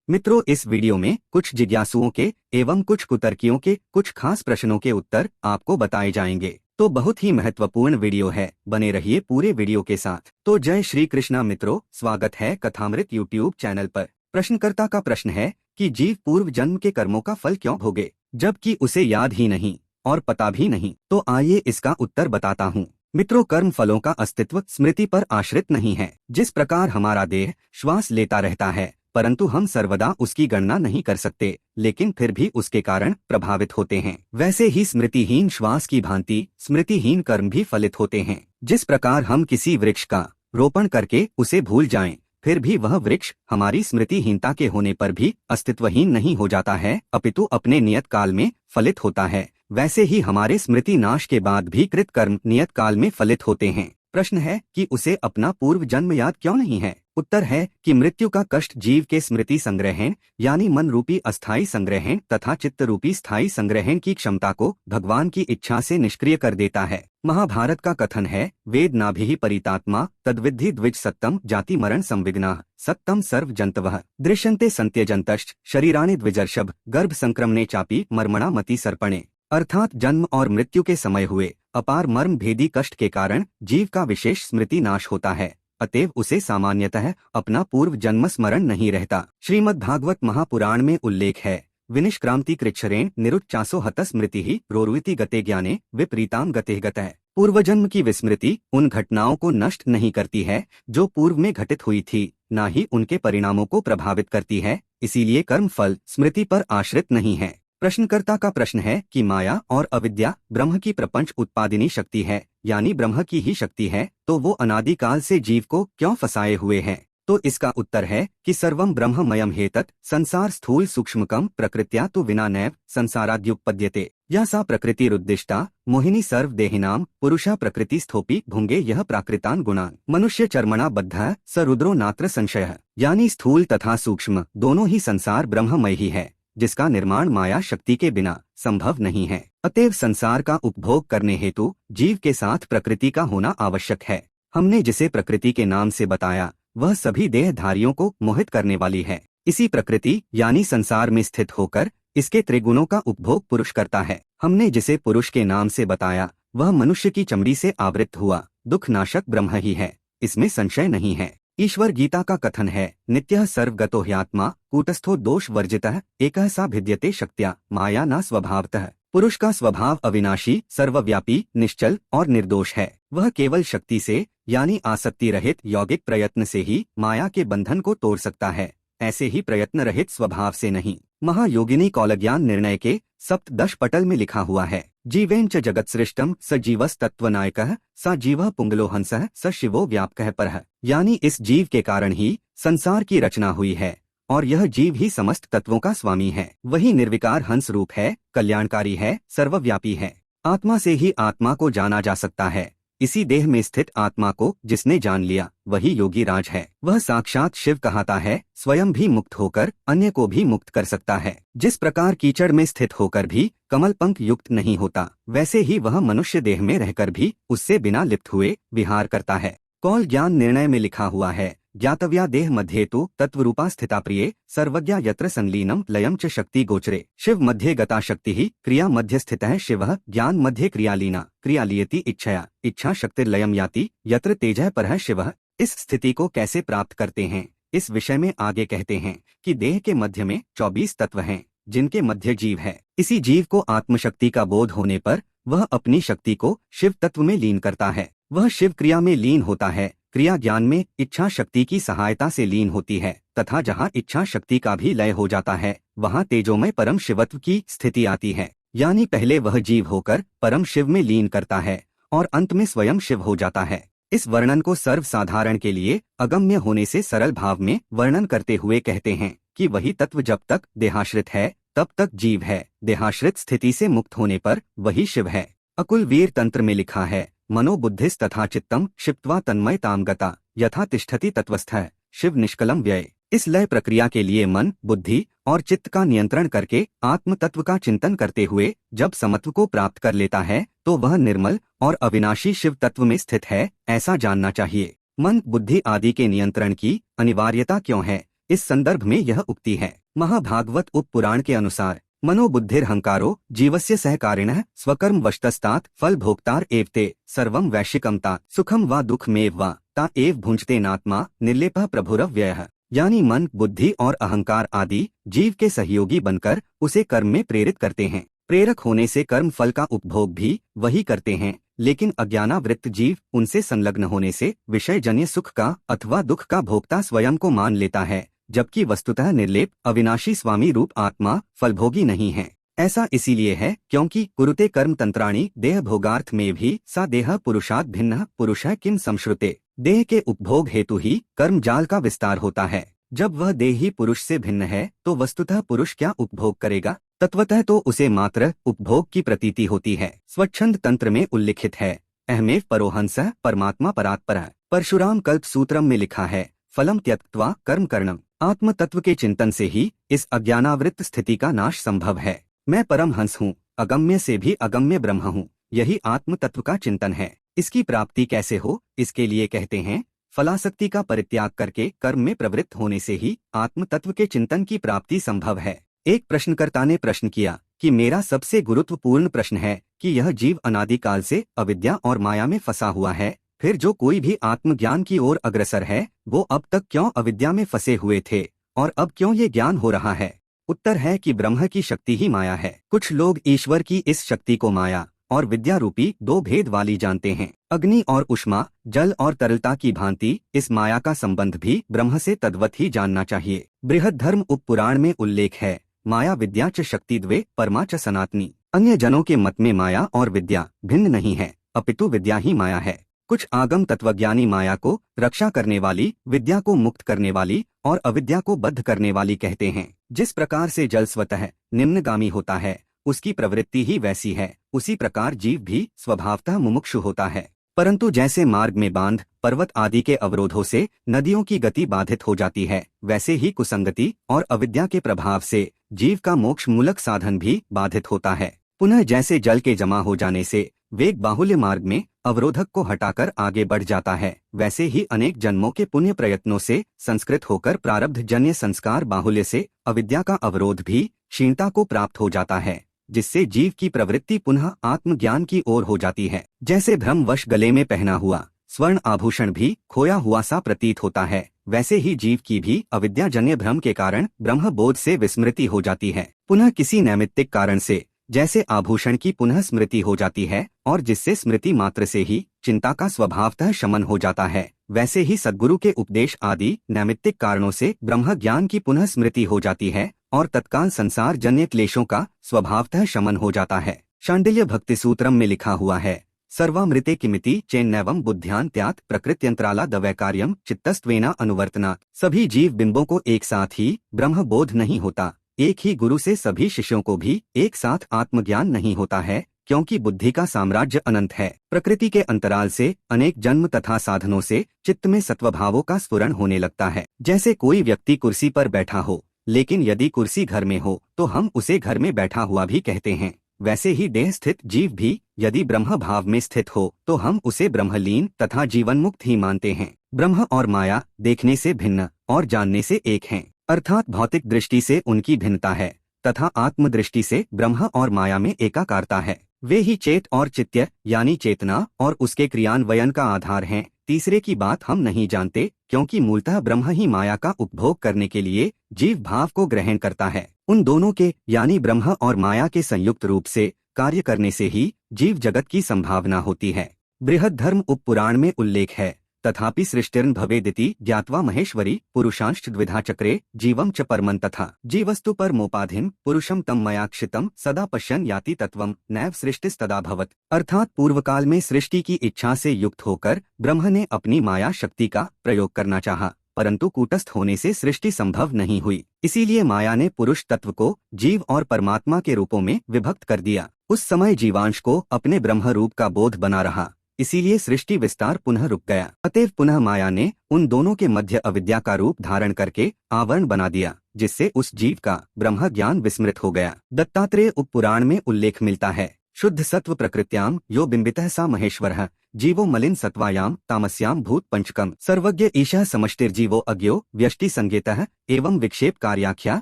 मित्रों, इस वीडियो में कुछ जिज्ञासुओं के एवं कुछ कुतर्कियों के कुछ खास प्रश्नों के उत्तर आपको बताए जाएंगे। तो बहुत ही महत्वपूर्ण वीडियो है, बने रहिए पूरे वीडियो के साथ। तो जय श्री कृष्णा मित्रों, स्वागत है कथामृत यूट्यूब चैनल पर। प्रश्नकर्ता का प्रश्न है कि जीव पूर्व जन्म के कर्मों का फल क्यों भोगे, जबकि उसे याद ही नहीं और पता भी नहीं। तो आइए इसका उत्तर बताता हूँ। मित्रों, कर्म फलों का अस्तित्व स्मृति पर आश्रित नहीं है। जिस प्रकार हमारा देह श्वास लेता रहता है, परंतु हम सर्वदा उसकी गणना नहीं कर सकते, लेकिन फिर भी उसके कारण प्रभावित होते हैं, वैसे ही स्मृतिहीन श्वास की भांति स्मृतिहीन कर्म भी फलित होते हैं। जिस प्रकार हम किसी वृक्ष का रोपण करके उसे भूल जाएं, फिर भी वह वृक्ष हमारी स्मृतिहीनता के होने पर भी अस्तित्वहीन नहीं हो जाता है, अपितु अपने नियत काल में फलित होता है, वैसे ही हमारे स्मृति नाश के बाद भी कृत कर्म नियत काल में फलित होते हैं। प्रश्न है कि उसे अपना पूर्व जन्म याद क्यों नहीं है। उत्तर है कि मृत्यु का कष्ट जीव के स्मृति संग्रहण यानी मन रूपी अस्थायी संग्रहण तथा चित्त रूपी स्थायी संग्रहण की क्षमता को भगवान की इच्छा से निष्क्रिय कर देता है। महाभारत का कथन है, वेद नाभिः परितात्मा तद्विद्धि द्विज सत्तम जाति मरण संविघ्नाः सत्तम सर्व जंतवः दृश्यन्ते संत्यजन्तश्च शरीराणि द्विजर्षभ गर्भ संक्रमणे चापि मर्मणा मति सर्पणे। अर्थात जन्म और मृत्यु के समय हुए अपार मर्म भेदी कष्ट के कारण जीव का विशेष स्मृति नाश होता है, अतएव उसे सामान्यतः अपना पूर्व जन्म स्मरण नहीं रहता। श्रीमद् भागवत महापुराण में उल्लेख है, विनिष्क्रांति कृच्छ्रेण निरुच्चासो हत स्मृति रोरुइति गते ज्ञाने विपरीताम गते गतः। पूर्व जन्म की विस्मृति उन घटनाओं को नष्ट नहीं करती है जो पूर्व में घटित हुई थी, न ही उनके परिणामों को प्रभावित करती है, इसीलिए कर्म फल स्मृति पर आश्रित नहीं है। प्रश्नकर्ता का प्रश्न है कि माया और अविद्या ब्रह्म की प्रपंच उत्पादिनी शक्ति है, यानी ब्रह्म की ही शक्ति है, तो वो अनादिकाल से जीव को क्यों फंसाए हुए हैं। तो इसका उत्तर है कि सर्वं ब्रह्ममयम् हेतत् संसार स्थूल सूक्ष्मकम प्रकृत्या तो विना नैव संसाराद्युपपद्यते। यह सा प्रकृतिरुद्दिष्टा मोहिनी सर्व देहिनाम पुरुषा प्रकृति स्थोपी भुंगे यह प्राकृतान गुणान मनुष्य चर्मणा बद्ध स रुद्रो नात्र संशय। यानी स्थूल तथा सूक्ष्म दोनों ही संसार ब्रह्ममय ही है, जिसका निर्माण माया शक्ति के बिना संभव नहीं है। अतएव संसार का उपभोग करने हेतु जीव के साथ प्रकृति का होना आवश्यक है। हमने जिसे प्रकृति के नाम से बताया वह सभी देहधारियों को मोहित करने वाली है। इसी प्रकृति यानी संसार में स्थित होकर इसके त्रिगुणों का उपभोग पुरुष करता है। हमने जिसे पुरुष के नाम से बताया वह मनुष्य की चमड़ी से आवृत हुआ दुख नाशक ब्रह्म ही है, इसमें संशय नहीं है। ईश्वर गीता का कथन है, नित्यः सर्वगतो ह्यात्मा कूटस्थो दोष वर्जितः एकः सा भिद्यते शक्त्या माया न स्वभावतः। पुरुष का स्वभाव अविनाशी सर्वव्यापी निश्चल और निर्दोष है। वह केवल शक्ति से यानी आसक्ति रहित यौगिक प्रयत्न से ही माया के बंधन को तोड़ सकता है, ऐसे ही प्रयत्न रहित स्वभाव से नहीं। महायोगिनी कौलज्ञान निर्णय के सप्तदश पटल में लिखा हुआ है, जीवेन च जगत सृष्टम स जीवस तत्वनायकः स जीवः पुंगलो हंसः स शिवो व्यापकः परः। यानी इस जीव के कारण ही संसार की रचना हुई है और यह जीव ही समस्त तत्वों का स्वामी है। वही निर्विकार हंस रूप है, कल्याणकारी है, सर्वव्यापी है। आत्मा से ही आत्मा को जाना जा सकता है। इसी देह में स्थित आत्मा को जिसने जान लिया वही योगी राज है। वह साक्षात शिव कहता है, स्वयं भी मुक्त होकर अन्य को भी मुक्त कर सकता है। जिस प्रकार कीचड़ में स्थित होकर भी कमल पंख युक्त नहीं होता, वैसे ही वह मनुष्य देह में रहकर भी उससे बिना लिप्त हुए विहार करता है। कौल ज्ञान निर्णय में लिखा हुआ है, ज्ञातव्या देह मध्ये तु तत्वरूपा स्थिता प्रिये सर्वज्ञा यत्र संलीनम लयम च शक्ति गोचरे। शिव मध्ये गता शक्ति ही क्रिया मध्य स्थितः शिवः ज्ञान मध्ये क्रियालीना क्रियालीयति इच्छया इच्छा शक्तिर्लयम याति यत्र तेजः परः शिवः। इस स्थिति को कैसे प्राप्त करते हैं, इस विषय में आगे कहते हैं कि देह के मध्य में 24 तत्व हैं, जिनके मध्य जीव है। इसी जीव को आत्मशक्ति का बोध होने पर वह अपनी शक्ति को शिव तत्व में लीन करता है। वह शिव क्रिया में लीन होता है, क्रिया ज्ञान में इच्छा शक्ति की सहायता से लीन होती है, तथा जहाँ इच्छा शक्ति का भी लय हो जाता है वहाँ तेजोमय परम शिवत्व की स्थिति आती है। यानी पहले वह जीव होकर परम शिव में लीन करता है और अंत में स्वयं शिव हो जाता है। इस वर्णन को सर्वसाधारण के लिए अगम्य होने से सरल भाव में वर्णन करते हुए कहते हैं कि वही तत्व जब तक देहाश्रित है तब तक जीव है, देहाश्रित स्थिति से मुक्त होने पर वही शिव है। अकुल वीर तंत्र में लिखा है, मनोबुद्धिस तथा चित्तम क्षिप्त्वा तन्मय ताम गता यथा तिष्ठति तत्वस्थः शिव निष्कलम व्यय। इस लय प्रक्रिया के लिए मन, बुद्धि और चित्त का नियंत्रण करके आत्म तत्व का चिंतन करते हुए जब समत्व को प्राप्त कर लेता है तो वह निर्मल और अविनाशी शिव तत्व में स्थित है, ऐसा जानना चाहिए। मन, बुद्धि आदि के नियंत्रण की अनिवार्यता क्यों है, इस संदर्भ में यह उक्ति है। महाभागवत उप पुराण के अनुसार मनोबुद्धिर्हंकारो जीवस्य सहकारिणः स्वकर्म वशतस्तात् फल भोक्तार एवते सर्वं वैश्यिकं ता सुखम वा दुःखमेव वा ता एव भुंजतेनात्मा निर्लेपः प्रभुरव्ययः। यानी मन, बुद्धि और अहंकार आदि जीव के सहयोगी बनकर उसे कर्म में प्रेरित करते हैं। प्रेरक होने से कर्म फल का उपभोग भी वही करते हैं, लेकिन अज्ञानावृत्त जीव उनसे संलग्न होने से विषयजन्य सुख का अथवा दुख का भोक्ता स्वयं को मान लेता है, जबकि वस्तुतः निर्लेप अविनाशी स्वामी रूप आत्मा फलभोगी नहीं है। ऐसा इसीलिए है क्योंकि कुरुते कर्म तंत्राणि देह भोगार्थ में भी सा देह पुरुषात् भिन्नः पुरुषः किम समश्रुते। देह के उपभोग हेतु ही कर्म जाल का विस्तार होता है। जब वह देह ही पुरुष से भिन्न है तो वस्तुतः पुरुष क्या उपभोग करेगा? तत्वतः तो उसे मात्र उपभोग की प्रतीति होती है। स्वच्छंद तंत्र में उल्लिखित है, अहमेव परोहंसः परमात्मा परात्परः। परशुराम कल्प सूत्रम में लिखा है, फलम त्यक्त्वा कर्म करणम। आत्म तत्व के चिंतन से ही इस अज्ञानावृत्त स्थिति का नाश संभव है। मैं परम हंस हूँ, अगम्य से भी अगम्य ब्रह्म हूँ, यही आत्म तत्व का चिंतन है। इसकी प्राप्ति कैसे हो? इसके लिए कहते हैं, फलासक्ति का परित्याग करके कर्म में प्रवृत्त होने से ही आत्म तत्व के चिंतन की प्राप्ति संभव है। एक प्रश्नकर्ता ने प्रश्न किया कि मेरा सबसे गुरुत्वपूर्ण प्रश्न है कि यह जीव अनादिकाल से अविद्या और माया में फंसा हुआ है, फिर जो कोई भी आत्मज्ञान की ओर अग्रसर है वो अब तक क्यों अविद्या में फंसे हुए थे और अब क्यों ये ज्ञान हो रहा है? उत्तर है कि ब्रह्म की शक्ति ही माया है। कुछ लोग ईश्वर की इस शक्ति को माया और विद्या रूपी दो भेद वाली जानते हैं। अग्नि और उष्मा, जल और तरलता की भांति इस माया का संबंध भी ब्रह्म से तद्वत ही जानना चाहिए। बृहद्धर्म उपपुराण में उल्लेख है, माया विद्या च शक्ति द्वे परमा च सनातनी। अन्य जनों के मत में माया और विद्या भिन्न नहीं है, अपितु विद्या ही माया है। कुछ आगम तत्वज्ञानी माया को रक्षा करने वाली, विद्या को मुक्त करने वाली और अविद्या को बद्ध करने वाली कहते हैं। जिस प्रकार से जल स्वतः निम्नगामी होता है, उसकी प्रवृत्ति ही वैसी है, उसी प्रकार जीव भी स्वभावतः मुमुक्षु होता है। परंतु जैसे मार्ग में बांध, पर्वत आदि के अवरोधों से नदियों की गति बाधित हो जाती है, वैसे ही कुसंगति और अविद्या के प्रभाव से जीव का मोक्ष मूलक साधन भी बाधित होता है। पुनः जैसे जल के जमा हो जाने से वेग बाहुल्य मार्ग में अवरोधक को हटाकर आगे बढ़ जाता है, वैसे ही अनेक जन्मों के पुण्य प्रयत्नों से संस्कृत होकर प्रारब्ध जन्य संस्कार बाहुल्य से अविद्या का अवरोध भी क्षीणता को प्राप्त हो जाता है, जिससे जीव की प्रवृत्ति पुनः आत्मज्ञान की ओर हो जाती है। जैसे भ्रमवश गले में पहना हुआ स्वर्ण आभूषण भी खोया हुआ सा प्रतीत होता है, वैसे ही जीव की भी अविद्याजन्य भ्रम के कारण ब्रह्म बोध से विस्मृति हो जाती है। पुनः किसी नैमित्तिक कारण से जैसे आभूषण की पुनः स्मृति हो जाती है और जिससे स्मृति मात्र से ही चिंता का स्वभावतः शमन हो जाता है, वैसे ही सद्गुरु के उपदेश आदि नैमित्तिक कारणों से ब्रह्म ज्ञान की पुनः स्मृति हो जाती है और तत्काल संसार जन्य क्लेशों का स्वभावतः शमन हो जाता है। शांडिल्य भक्ति सूत्रम में लिखा हुआ है, सर्वामृते किमिति चेन्नैवं बुद्ध्यान्त्यात् प्रकृत्यंतराला दवैकार्यम चित्तस्त्वेना अनुवर्तनात्। सभी जीव बिंबों को एक साथ ही ब्रह्म बोध नहीं होता, एक ही गुरु से सभी शिष्यों को भी एक साथ आत्मज्ञान नहीं होता है, क्योंकि बुद्धि का साम्राज्य अनंत है। प्रकृति के अंतराल से अनेक जन्म तथा साधनों से चित्त में सत्वभावों का स्फुरण होने लगता है। जैसे कोई व्यक्ति कुर्सी पर बैठा हो, लेकिन यदि कुर्सी घर में हो तो हम उसे घर में बैठा हुआ भी कहते हैं, वैसे ही देह स्थित जीव भी यदि ब्रह्म भाव में स्थित हो तो हम उसे ब्रह्मलीन तथा जीवन मुक्त ही मानते हैं। ब्रह्म और माया देखने से भिन्न और जानने से एक हैं, अर्थात भौतिक दृष्टि से उनकी भिन्नता है तथा आत्मदृष्टि से ब्रह्म और माया में एकाकारता है। वे ही चेत और चित्य यानी चेतना और उसके क्रियान्वयन का आधार हैं। तीसरे की बात हम नहीं जानते, क्योंकि मूलतः ब्रह्म ही माया का उपभोग करने के लिए जीव भाव को ग्रहण करता है। उन दोनों के यानी ब्रह्म और माया के संयुक्त रूप से कार्य करने से ही जीव जगत की संभावना होती है। बृहद्धर्म उपपुराण में उल्लेख है, तथापि सृष्टिर्न भवेदिति ज्ञात्वा महेश्वरी पुरुषांश्च द्विधा चक्रे जीवम च परमं तथा। जीवस्तु परमोपाधिम पुरुषम तम मयाक्षितम सदा पश्यन् याति तत्वम नैव सृष्टिस्तदा भवत्। अर्थात पूर्वकाल में सृष्टि की इच्छा से युक्त होकर ब्रह्म ने अपनी माया शक्ति का प्रयोग करना चाहा, परंतु कूटस्थ होने से सृष्टि संभव नहीं हुई। इसीलिए माया ने पुरुष तत्व को जीव और परमात्मा के रूपों में विभक्त कर दिया। उस समय जीवांश को अपने ब्रह्म रूप का बोध बना रहा, इसीलिए सृष्टि विस्तार पुनः रुक गया। अतएव पुनः माया ने उन दोनों के मध्य अविद्या का रूप धारण करके आवरण बना दिया, जिससे उस जीव का ब्रह्म ज्ञान विस्मृत हो गया। दत्तात्रेय उपपुराण में उल्लेख मिलता है, शुद्ध सत्व प्रकृत्याम यो बिंबितः सा महेश्वरः जीवो मलिन सत्वायाम तामस्याम भूत पंचकम सर्वज्ञ ईशः समष्टिर्जीवो अज्ञो व्यष्टि संज्ञेतः एवं विक्षेप कार्याख्या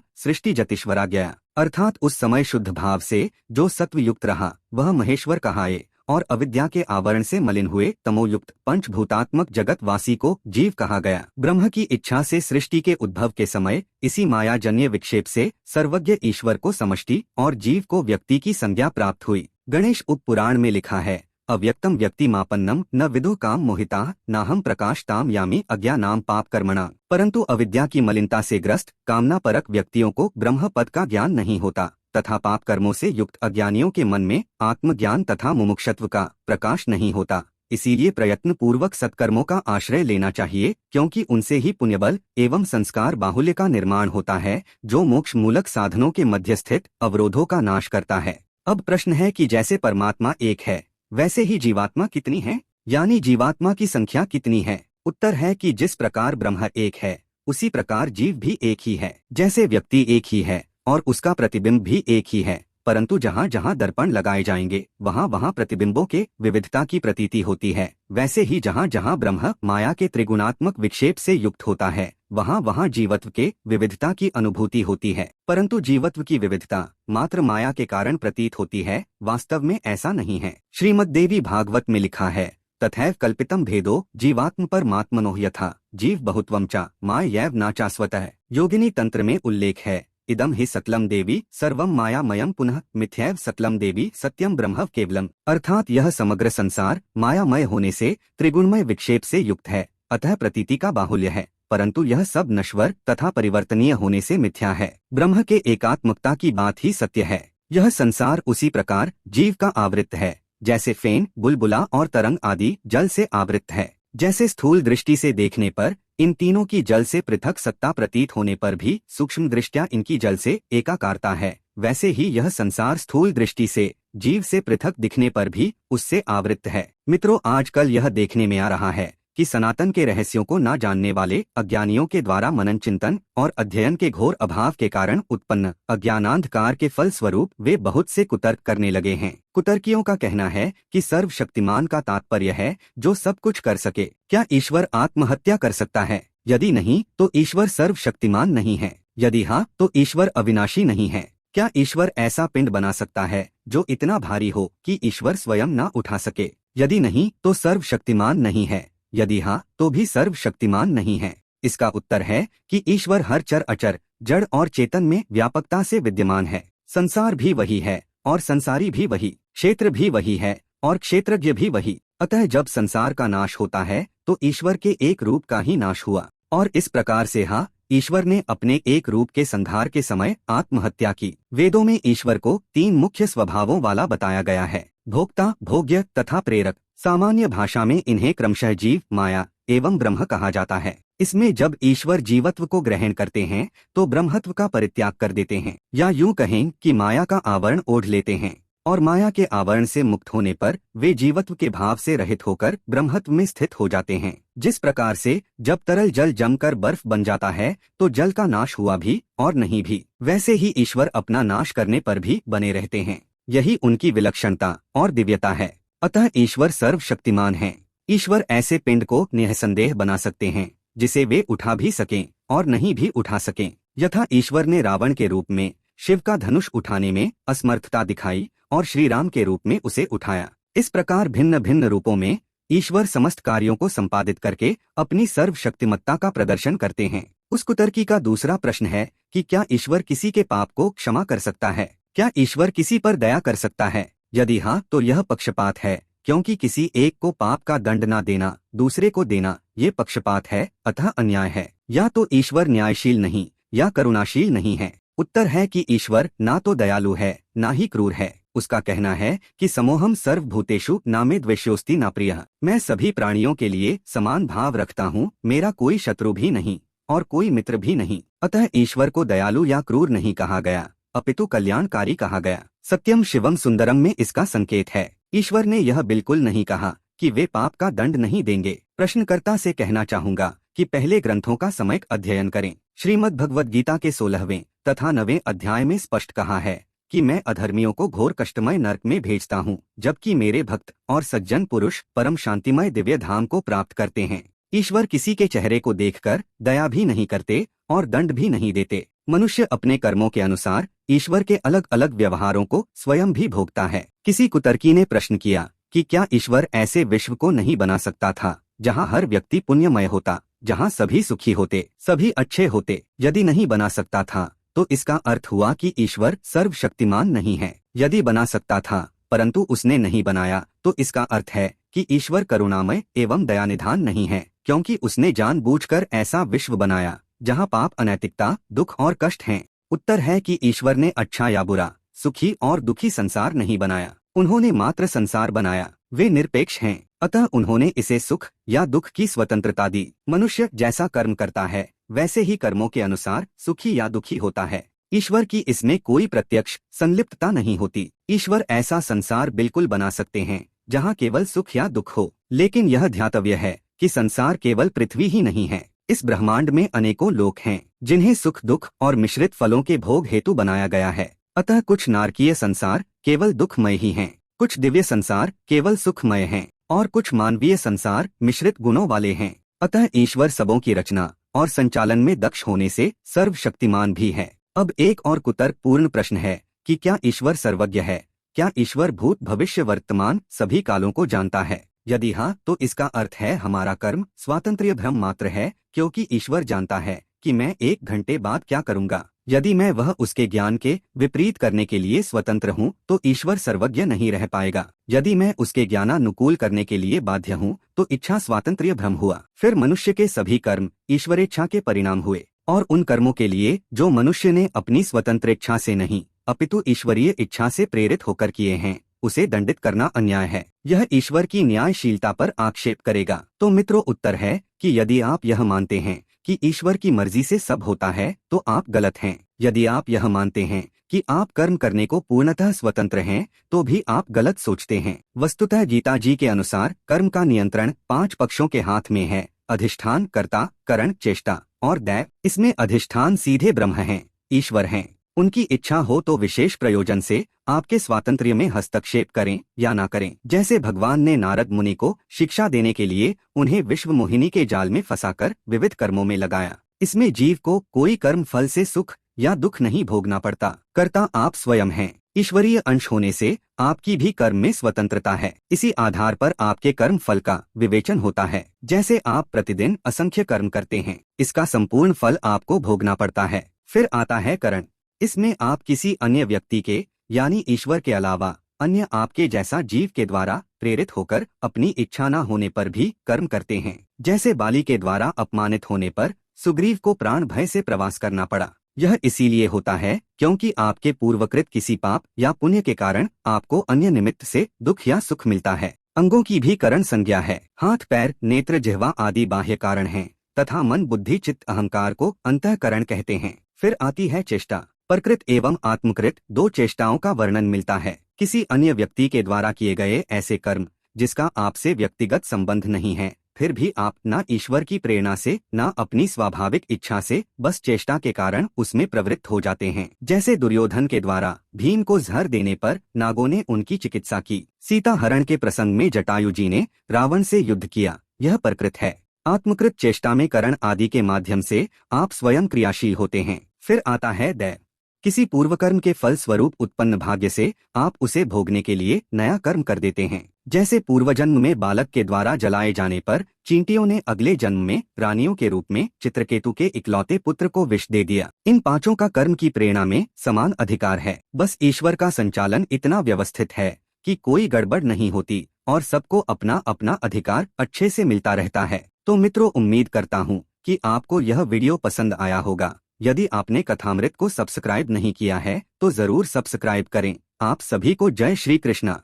सृष्टि जतिश्वरा गया। अर्थात उस समय शुद्ध भाव से जो सत्व युक्त रहा वह महेश्वर कहाए और अविद्या के आवरण से मलिन हुए तमोयुक्त पंचभूतात्मक जगत वासी को जीव कहा गया। ब्रह्म की इच्छा से सृष्टि के उद्भव के समय इसी मायाजन्य विक्षेप से सर्वज्ञ ईश्वर को समष्टि और जीव को व्यक्ति की संज्ञा प्राप्त हुई। गणेश उपपुराण में लिखा है, अव्यक्तम व्यक्ति मापन्नम न विदु काम मोहिता नाहम प्रकाश ताम यामी अज्ञानाम पाप कर्मणा। परंतु अविद्या की मलिनता से ग्रस्त कामना परक व्यक्तियों को ब्रह्म पद का ज्ञान नहीं होता तथा पाप कर्मों से युक्त अज्ञानियों के मन में आत्मज्ञान तथा मुमुक्षत्व का प्रकाश नहीं होता। इसीलिए प्रयत्न पूर्वक सत्कर्मों का आश्रय लेना चाहिए, क्योंकि उनसे ही पुण्यबल एवं संस्कार बाहुल्य का निर्माण होता है, जो मोक्ष मूलक साधनों के मध्य स्थित अवरोधों का नाश करता है। अब प्रश्न है कि जैसे परमात्मा एक है वैसे ही जीवात्मा कितनी है, यानी जीवात्मा की संख्या कितनी है। उत्तर है कि जिस प्रकार ब्रह्म एक है उसी प्रकार जीव भी एक ही है। जैसे व्यक्ति एक ही है और उसका प्रतिबिंब भी एक ही है, परंतु जहाँ जहाँ दर्पण लगाए जाएंगे वहाँ वहाँ प्रतिबिंबों के विविधता की प्रतीति होती है, वैसे ही जहाँ जहाँ ब्रह्म माया के त्रिगुणात्मक विक्षेप से युक्त होता है वहाँ वहाँ जीवत्व के विविधता की अनुभूति होती है। परंतु जीवत्व की विविधता मात्र माया के कारण प्रतीत होती है, वास्तव में ऐसा नहीं है। श्रीमद्देवी भागवत में लिखा है, तथैव कल्पितम भेदो जीवात्म परमात्मनो यथा जीव बहुत्वम च मायैव नाचास्वतः। योगिनी तंत्र में उल्लेख है, इदम ही सकलम देवी सर्वम मायामयम पुनः मिथ्यैव सकलम देवी सत्यम ब्रह्म केवलम। अर्थात यह समग्र संसार मायामय होने से त्रिगुणमय विक्षेप से युक्त है, अतः प्रतीति का बाहुल्य है, परंतु यह सब नश्वर तथा परिवर्तनीय होने से मिथ्या है। ब्रह्म के एकात्मकता की बात ही सत्य है। यह संसार उसी प्रकार जीव का आवृत्त है जैसे फेन, बुलबुला और तरंग आदि जल से आवृत्त है। जैसे स्थूल दृष्टि से देखने पर इन तीनों की जल से पृथक सत्ता प्रतीत होने पर भी सूक्ष्म दृष्टया इनकी जल से एकाकारता है, वैसे ही यह संसार स्थूल दृष्टि से जीव से पृथक दिखने पर भी उससे आवृत्त है। मित्रों, आजकल यह देखने में आ रहा है कि सनातन के रहस्यों को न जानने वाले अज्ञानियों के द्वारा मनन चिंतन और अध्ययन के घोर अभाव के कारण उत्पन्न अज्ञानांधकार के फल स्वरूप वे बहुत से कुतर्क करने लगे हैं। कुतर्कियों का कहना है कि सर्वशक्तिमान का तात्पर्य है जो सब कुछ कर सके। क्या ईश्वर आत्महत्या कर सकता है? यदि नहीं तो ईश्वर सर्वशक्तिमान नहीं है। यदि हाँ तो ईश्वर अविनाशी नहीं है। क्या ईश्वर ऐसा पिंड बना सकता है जो इतना भारी हो कि ईश्वर स्वयं न उठा सके? यदि नहीं तो सर्वशक्तिमान नहीं है। यदि हाँ तो भी सर्वशक्तिमान नहीं है। इसका उत्तर है कि ईश्वर हर चर अचर जड़ और चेतन में व्यापकता से विद्यमान है। संसार भी वही है और संसारी भी वही, क्षेत्र भी वही है और क्षेत्रज्ञ भी वही। अतः जब संसार का नाश होता है तो ईश्वर के एक रूप का ही नाश हुआ, और इस प्रकार से ईश्वर ने अपने एक रूप के संहार के समय आत्महत्या की। वेदों में ईश्वर को 3 मुख्य स्वभावों वाला बताया गया है, भोक्ता, भोग्य तथा प्रेरक। सामान्य भाषा में इन्हें क्रमशः जीव, माया एवं ब्रह्म कहा जाता है। इसमें जब ईश्वर जीवत्व को ग्रहण करते हैं तो ब्रह्मत्व का परित्याग कर देते हैं, या यूं कहें कि माया का आवरण ओढ़ लेते हैं, और माया के आवरण से मुक्त होने पर वे जीवत्व के भाव से रहित होकर ब्रह्मत्व में स्थित हो जाते हैं। जिस प्रकार से जब तरल जल जमकर बर्फ बन जाता है तो जल का नाश हुआ भी और नहीं भी, वैसे ही ईश्वर अपना नाश करने पर भी बने रहते हैं। यही उनकी विलक्षणता और दिव्यता है। अतः ईश्वर सर्वशक्तिमान है। ईश्वर ऐसे पिंड को निःसंदेह बना सकते हैं जिसे वे उठा भी सकें और नहीं भी उठा सकें। यथा ईश्वर ने रावण के रूप में शिव का धनुष उठाने में असमर्थता दिखाई और श्री राम के रूप में उसे उठाया। इस प्रकार भिन्न भिन्न रूपों में ईश्वर समस्त कार्यों को संपादित करके अपनी सर्वशक्तिमत्ता का प्रदर्शन करते हैं। उस कुतर्की का दूसरा प्रश्न है कि क्या ईश्वर किसी के पाप को क्षमा कर सकता है? क्या ईश्वर किसी पर दया कर सकता है? यदि हाँ तो यह पक्षपात है, क्योंकि किसी एक को पाप का दंड न देना दूसरे को देना ये पक्षपात है, अतः अन्याय है। या तो ईश्वर न्यायशील नहीं या करुणाशील नहीं है। उत्तर है कि ईश्वर ना तो दयालु है ना ही क्रूर है। उसका कहना है कि समोहम सर्वभूतेषु नामे द्वेष्योस्ति न प्रियः। मैं सभी प्राणियों के लिए समान भाव रखता हूँ, मेरा कोई शत्रु भी नहीं और कोई मित्र भी नहीं। अतः ईश्वर को दयालु या क्रूर नहीं कहा गया, अपितु कल्याणकारी कहा गया। सत्यम शिवम सुंदरम में इसका संकेत है। ईश्वर ने यह बिल्कुल नहीं कहा कि वे पाप का दंड नहीं देंगे। प्रश्नकर्ता से कहना चाहूंगा कि पहले ग्रंथों का सम्यक अध्ययन करें। श्रीमद् भगवद गीता के 16वें तथा 9वें अध्याय में स्पष्ट कहा है कि मैं अधर्मियों को घोर कष्टमय नरक में भेजता हूँ, जबकि मेरे भक्त और सज्जन पुरुष परम शांतिमय दिव्य धाम को प्राप्त करते हैं। ईश्वर किसी के चेहरे को देखकर दया भी नहीं करते और दंड भी नहीं देते। मनुष्य अपने कर्मों के अनुसार ईश्वर के अलग अलग व्यवहारों को स्वयं भी भोगता है। किसी कुतर्की ने प्रश्न किया कि क्या ईश्वर ऐसे विश्व को नहीं बना सकता था जहाँ हर व्यक्ति पुण्यमय होता, जहाँ सभी सुखी होते, सभी अच्छे होते? यदि नहीं बना सकता था तो इसका अर्थ हुआ कि ईश्वर सर्वशक्तिमान नहीं है। यदि बना सकता था परंतु उसने नहीं बनाया तो इसका अर्थ है कि ईश्वर करुणामय एवं दयानिधान नहीं है, क्योंकि उसने जानबूझकर ऐसा विश्व बनाया जहाँ पाप, अनैतिकता, दुख और कष्ट हैं। उत्तर है कि ईश्वर ने अच्छा या बुरा, सुखी और दुखी संसार नहीं बनाया, उन्होंने मात्र संसार बनाया। वे निरपेक्ष हैं, अतः उन्होंने इसे सुख या दुख की स्वतंत्रता दी। मनुष्य जैसा कर्म करता है वैसे ही कर्मों के अनुसार सुखी या दुखी होता है। ईश्वर की इसमें कोई प्रत्यक्ष संलिप्तता नहीं होती। ईश्वर ऐसा संसार बिल्कुल बना सकते हैं जहाँ केवल सुख या दुख हो, लेकिन यह ध्यातव्य है कि संसार केवल पृथ्वी ही नहीं है। इस ब्रह्मांड में अनेकों लोक हैं जिन्हें सुख, दुख और मिश्रित फलों के भोग हेतु बनाया गया है। अतः कुछ नारकीय संसार केवल दुखमय ही हैं, कुछ दिव्य संसार केवल सुखमय हैं और कुछ मानवीय संसार मिश्रित गुणों वाले हैं। अतः ईश्वर सबों की रचना और संचालन में दक्ष होने से सर्वशक्तिमान भी है। अब एक और कुतर्क पूर्ण प्रश्न है कि क्या ईश्वर सर्वज्ञ है? क्या ईश्वर भूत, भविष्य, वर्तमान सभी कालों को जानता है? यदि हाँ तो इसका अर्थ है हमारा कर्म स्वातंत्र्य भ्रम मात्र है, क्योंकि ईश्वर जानता है कि मैं 1 घंटे बाद क्या करूँगा। यदि मैं वह उसके ज्ञान के विपरीत करने के लिए स्वतंत्र हूँ तो ईश्वर सर्वज्ञ नहीं रह पाएगा। यदि मैं उसके ज्ञानानुकूल करने के लिए बाध्य हूँ तो इच्छा स्वातंत्र्य भ्रम हुआ। फिर मनुष्य के सभी कर्म ईश्वरेच्छा के परिणाम हुए, और उन कर्मों के लिए जो मनुष्य ने अपनी स्वतंत्र इच्छा से नहीं अपितु ईश्वरीय इच्छा से प्रेरित होकर किए हैं, उसे दंडित करना अन्याय है। यह ईश्वर की न्यायशीलता पर आक्षेप करेगा। तो मित्रों, उत्तर है कि यदि आप यह मानते हैं कि ईश्वर की मर्जी से सब होता है तो आप गलत हैं। यदि आप यह मानते हैं कि आप कर्म करने को पूर्णतः स्वतंत्र हैं तो भी आप गलत सोचते हैं। वस्तुतः गीता जी के अनुसार कर्म का नियंत्रण 5 पक्षों के हाथ में है: अधिष्ठान, कर्ता, करण, चेष्टा और दैव। इसमें अधिष्ठान सीधे ब्रह्म हैं, ईश्वर हैं। उनकी इच्छा हो तो विशेष प्रयोजन से आपके स्वातंत्र्य में हस्तक्षेप करें या ना करें। जैसे भगवान ने नारद मुनि को शिक्षा देने के लिए उन्हें विश्व मोहिनी के जाल में फंसाकर विविध कर्मों में लगाया। इसमें जीव को कोई कर्म फल से सुख या दुख नहीं भोगना पड़ता। कर्ता आप स्वयं हैं। ईश्वरीय अंश होने से आपकी भी कर्म में स्वतंत्रता है। इसी आधार पर आपके कर्म फल का विवेचन होता है। जैसे आप प्रतिदिन असंख्य कर्म करते हैं, इसका संपूर्ण फल आपको भोगना पड़ता है। फिर आता है करण। इसमें आप किसी अन्य व्यक्ति के यानी ईश्वर के अलावा अन्य आपके जैसा जीव के द्वारा प्रेरित होकर अपनी इच्छा न होने पर भी कर्म करते हैं। जैसे बाली के द्वारा अपमानित होने पर सुग्रीव को प्राण भय से प्रवास करना पड़ा। यह इसीलिए होता है क्योंकि आपके पूर्वकृत किसी पाप या पुण्य के कारण आपको अन्य निमित्त से दुख या सुख मिलता है। अंगों की भी करण संज्ञा है। हाथ, पैर, नेत्र, जिह्वा आदि बाह्य कारण हैं तथा मन, बुद्धि, चित्त, अहंकार को अंतःकरण कहते हैं। फिर आती है चेष्टा। प्रकृत एवं आत्मकृत 2 चेष्टाओं का वर्णन मिलता है। किसी अन्य व्यक्ति के द्वारा किए गए ऐसे कर्म जिसका आपसे व्यक्तिगत संबंध नहीं है, फिर भी आप न ईश्वर की प्रेरणा से न अपनी स्वाभाविक इच्छा से बस चेष्टा के कारण उसमें प्रवृत्त हो जाते हैं। जैसे दुर्योधन के द्वारा भीम को जहर देने पर नागों ने उनकी चिकित्सा की। सीता हरण के प्रसंग में जटायु जी ने रावण से युद्ध किया। यह प्रकृत है। आत्मकृत चेष्टा में करण आदि के माध्यम से आप स्वयं क्रियाशील होते हैं। फिर आता है दैव। किसी पूर्व कर्म के फल स्वरूप उत्पन्न भाग्य से आप उसे भोगने के लिए नया कर्म कर देते हैं। जैसे पूर्व जन्म में बालक के द्वारा जलाए जाने पर चींटियों ने अगले जन्म में रानियों के रूप में चित्रकेतु के इकलौते पुत्र को विष दे दिया। इन 5 का कर्म की प्रेरणा में समान अधिकार है। बस ईश्वर का संचालन इतना व्यवस्थित है कि कोई गड़बड़ नहीं होती और सबको अपना अपना अधिकार अच्छे से मिलता रहता है। तो मित्रों, उम्मीद करता हूँ कि आपको यह वीडियो पसंद आया होगा। यदि आपने कथामृत को सब्सक्राइब नहीं किया है तो जरूर सब्सक्राइब करें। आप सभी को जय श्री कृष्णा।